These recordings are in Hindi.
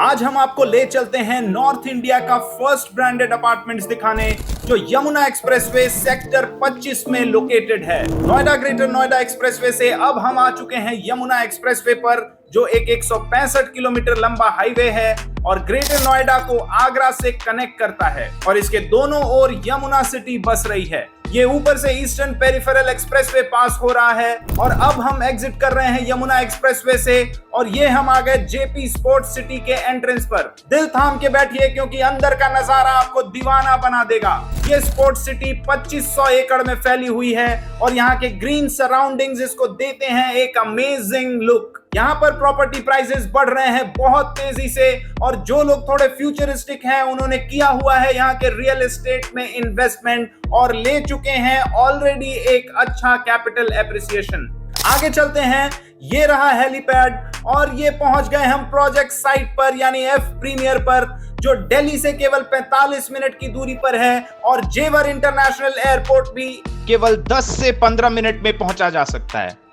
आज हम आपको ले चलते हैं नॉर्थ इंडिया का फर्स्ट ब्रांडेड अपार्टमेंट्स दिखाने, जो यमुना एक्सप्रेसवे सेक्टर 25 में लोकेटेड है। नोएडा ग्रेटर नोएडा एक्सप्रेसवे से अब हम आ चुके हैं यमुना एक्सप्रेसवे पर, जो एक 165 किलोमीटर लंबा हाईवे है और ग्रेटर नोएडा को आगरा से कनेक्ट करता है और इसके दोनों ओर यमुना सिटी बस रही है। ये ऊपर से ईस्टर्न पेरिफेरल एक्सप्रेसवे पास हो रहा है और अब हम एग्जिट कर रहे हैं यमुना एक्सप्रेसवे से और ये हम आ गए जेपी स्पोर्ट्स सिटी के एंट्रेंस पर। दिल थाम के बैठिए क्योंकि अंदर का नजारा आपको दीवाना बना देगा। ये स्पोर्ट्स सिटी 2500 एकड़ में फैली हुई है और यहाँ के ग्रीन सराउंडिंग्स इसको देते हैं एक अमेजिंग लुक। यहाँ पर प्रॉपर्टी प्राइसेस बढ़ रहे हैं बहुत तेजी से और जो लोग थोड़े फ्यूचरिस्टिक हैं उन्होंने किया हुआ है यहाँ के रियल एस्टेट में इन्वेस्टमेंट और ले चुके हैं ऑलरेडी एक अच्छा कैपिटल एप्रिसिएशन। आगे चलते हैं, ये रहा हेलीपैड और ये पहुंच गए हम प्रोजेक्ट साइट पर यानी एफ प्रीमियर पर, जो दिल्ली से केवल 45 मिनट की दूरी पर है और जेवर इंटरनेशनल एयरपोर्ट भी केवल 10 से 15 मिनट में पहुंचा जा सकता है।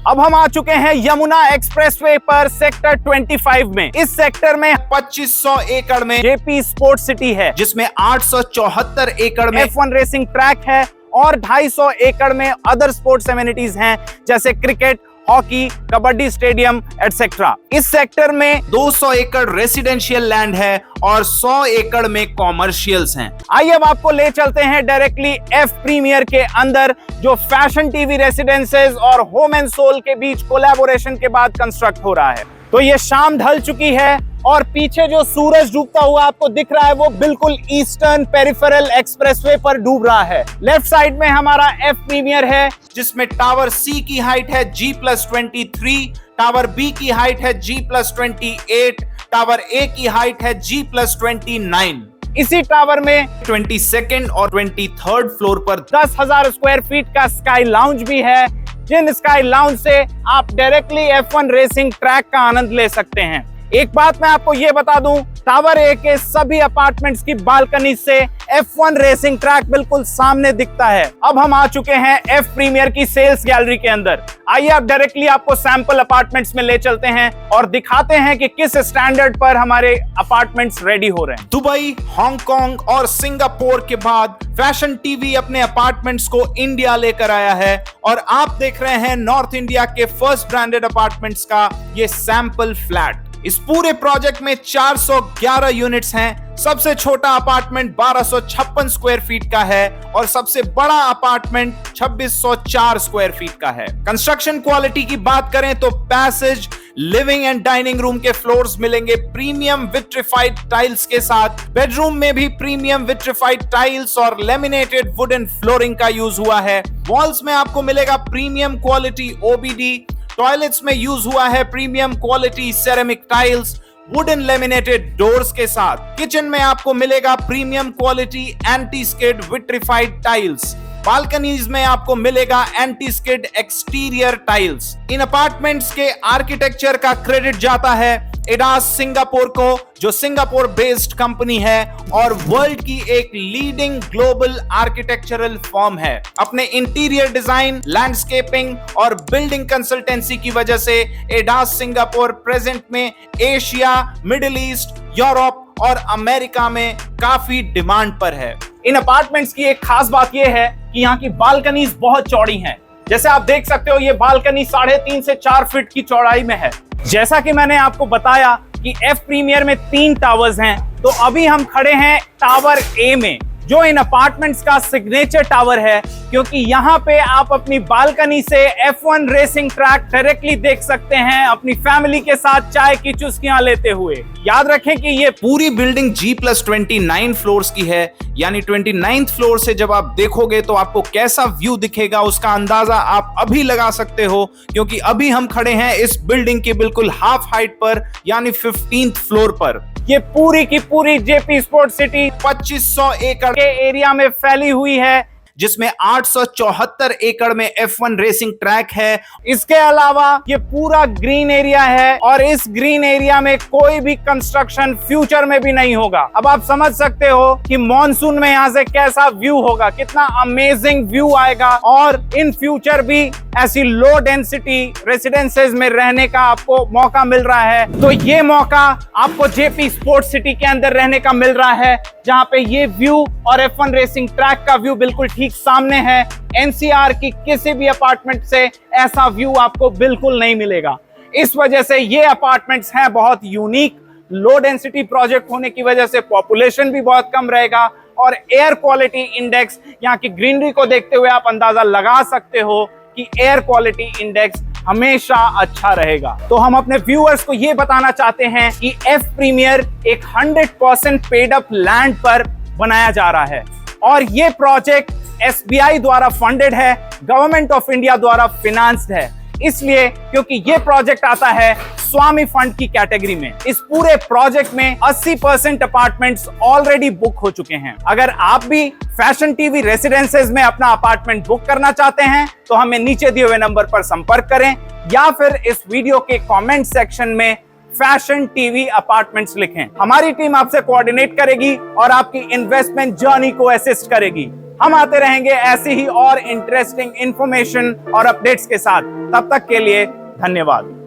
अब हम आ चुके हैं यमुना एक्सप्रेसवे पर सेक्टर 25 में। इस सेक्टर में 2500 एकड़ में जेपी स्पोर्ट्स सिटी है, जिसमें 874 एकड़ में F1 रेसिंग ट्रैक है और 250 एकड़ में अदर स्पोर्ट्स एमिनिटीज हैं जैसे cricket, hockey, kabaddi stadium etcetera. इस सेक्टर में 200 एकड़ रेसिडेंशियल लैंड है और 100 एकड़ में कॉमर्शियल्स हैं। आइए अब आपको ले चलते हैं डायरेक्टली एफ प्रीमियर के अंदर, जो फैशन टीवी रेसिडेंसेस और होम एंड सोल के बीच कोलैबोरेशन के बाद कंस्ट्रक्ट हो रहा है। तो ये शाम ढल चुकी है और पीछे जो सूरज डूबता हुआ आपको दिख रहा है वो बिल्कुल ईस्टर्न पेरिफेरल एक्सप्रेसवे पर डूब रहा है। लेफ्ट साइड में हमारा एफ प्रीमियर है, जिसमें टावर सी की हाइट है G+23, टावर बी की हाइट है G+28, टावर ए की हाइट है G+29। इसी टावर में 22nd और 23rd फ्लोर पर 10,000 स्क्वायर फीट का स्काई लाउंज भी है, जिन स्काई लाउंज से आप डायरेक्टली F1 रेसिंग ट्रैक का आनंद ले सकते हैं। एक बात मैं आपको ये बता दूं, टावर ए के सभी अपार्टमेंट्स की बालकनी से F1 रेसिंग ट्रैक बिल्कुल सामने दिखता है। अब हम आ चुके हैं एफ प्रीमियर की सेल्स गैलरी के अंदर। आइए आप डायरेक्टली आपको सैंपल अपार्टमेंट्स में ले चलते हैं और दिखाते हैं कि किस स्टैंडर्ड पर हमारे अपार्टमेंट्स रेडी हो रहे हैं। दुबई, हांगकांग और सिंगापुर के बाद फैशन टीवी अपने अपार्टमेंट्स को इंडिया लेकर आया है और आप देख रहे हैं नॉर्थ इंडिया के फर्स्ट ब्रांडेड अपार्टमेंट्स का ये सैंपल फ्लैट। इस पूरे प्रोजेक्ट में 411 यूनिट्स हैं। सबसे छोटा अपार्टमेंट 1256 स्क्वायर फीट का है और सबसे बड़ा अपार्टमेंट 2604 स्क्वायर फीट का है। कंस्ट्रक्शन क्वालिटी की बात करें तो passage, living and dining room के फ्लोर्स मिलेंगे प्रीमियम विट्रिफाइड टाइल्स के साथ। बेडरूम में भी प्रीमियम विट्रिफाइड टाइल्स और लेमिनेटेड वुडन फ्लोरिंग का यूज हुआ है। वॉल्स में आपको मिलेगा प्रीमियम क्वालिटी ओबीडी। टॉयलेट्स में यूज हुआ है premium quality ceramic tiles wooden laminated doors के साथ। किचन में आपको मिलेगा premium quality anti skid vitrified tiles. Balconies में आपको मिलेगा एंटी स्किड एक्सटीरियर टाइल्स। इन अपार्टमेंट्स के आर्किटेक्चर का क्रेडिट जाता है एडास सिंगापुर को, जो सिंगापुर बेस्ड कंपनी है और वर्ल्ड की एक लीडिंग ग्लोबल आर्किटेक्चरल फर्म है। अपने इंटीरियर डिजाइन, लैंडस्केपिंग और बिल्डिंग कंसल्टेंसी की वजह से एडास सिंगापुर प्रेजेंट में एशिया, मिडिल ईस्ट, यूरोप और अमेरिका में काफी डिमांड पर है। इन अपार्टमेंट्स की एक खास बात यह है कि यहाँ की बालकनीज बहुत चौड़ी हैं। जैसे आप देख सकते हो ये बालकनी 3.5 से 4 फीट की चौड़ाई में है। जैसा कि मैंने आपको बताया कि एफ प्रीमियर में 3 टावर्स हैं, तो अभी हम खड़े हैं टावर ए में, जो इन अपार्टमेंट्स का सिग्नेचर टावर है, क्योंकि यहाँ पे आप अपनी बालकनी से F1 रेसिंग ट्रैक डायरेक्टली देख सकते हैं अपनी फैमिली के साथ चाय की चुस्कियां लेते हुए। याद रखें कि ये पूरी बिल्डिंग G+29 फ्लोर्स की है, यानी 29th फ्लोर से जब आप देखोगे तो आपको कैसा व्यू दिखेगा उसका अंदाजा आप अभी लगा सकते हो, क्योंकि अभी हम खड़े हैं इस बिल्डिंग की बिल्कुल हाफ हाइट पर, यानी 15th फ्लोर पर। ये पूरी की पूरी जेपी स्पोर्ट्स सिटी 2500 एकड़ के एरिया में फैली हुई है। जिसमें 874 एकड़ में F1 रेसिंग ट्रैक है। इसके अलावा ये पूरा ग्रीन एरिया है और इस ग्रीन एरिया में कोई भी कंस्ट्रक्शन फ्यूचर में भी नहीं होगा। अब आप समझ सकते हो कि मॉनसून में यहां से कैसा व्यू होगा, कितना अमेजिंग व्यू आएगा। और इन फ्यूचर भी ऐसी लो डेंसिटी रेसिडेंसेज में रहने का आपको मौका मिल रहा है। तो ये मौका आपको जेपी स्पोर्ट्स सिटी के अंदर रहने का मिल रहा है, जहां पे ये व्यू और F1 रेसिंग ट्रैक का व्यू बिल्कुल ठीक सामने है। एनसीआर की किसी भी अपार्टमेंट से ऐसा व्यू आपको बिल्कुल नहीं मिलेगा। इस वजह से ये अपार्टमेंट्स हैं बहुत यूनिक। लो डेंसिटी प्रोजेक्ट होने की वजह से पॉपुलेशन भी बहुत कम रहेगा और एयर क्वालिटी इंडेक्स, यहाँ की ग्रीनरी को देखते हुए आप अंदाजा लगा सकते हो कि एयर क्वालिटी इंडेक्स हमेशा अच्छा रहेगा। तो हम अपने व्यूअर्स को ये बताना चाहते हैं कि एफ प्रीमियर एक 100% पेड अप लैंड पर बनाया जा रहा है और ये प्रोजेक्ट एसबीआई द्वारा फंडेड है, गवर्नमेंट ऑफ इंडिया द्वारा फिनांस्ड है। इसलिए क्योंकि ये प्रोजेक्ट आता है स्वामी फंड की कैटेगरी में। इस पूरे प्रोजेक्ट में 80% अपार्टमेंट्स ऑलरेडी बुक हो चुके हैं। अगर आप भी फैशन टीवी रेसिडेंसेज में अपना अपार्टमेंट बुक करना चाहते हैं तो हमें नीचे दिए हुए नंबर पर संपर्क करें या फिर इस वीडियो के कमेंट सेक्शन में फैशन टीवी अपार्टमेंट्स लिखें। हमारी टीम आपसे कोऑर्डिनेट करेगी और आपकी इन्वेस्टमेंट जर्नी को असिस्ट करेगी। हम आते रहेंगे ऐसी ही और इंटरेस्टिंग इंफॉर्मेशन और अपडेट्स के साथ। तब तक के लिए धन्यवाद।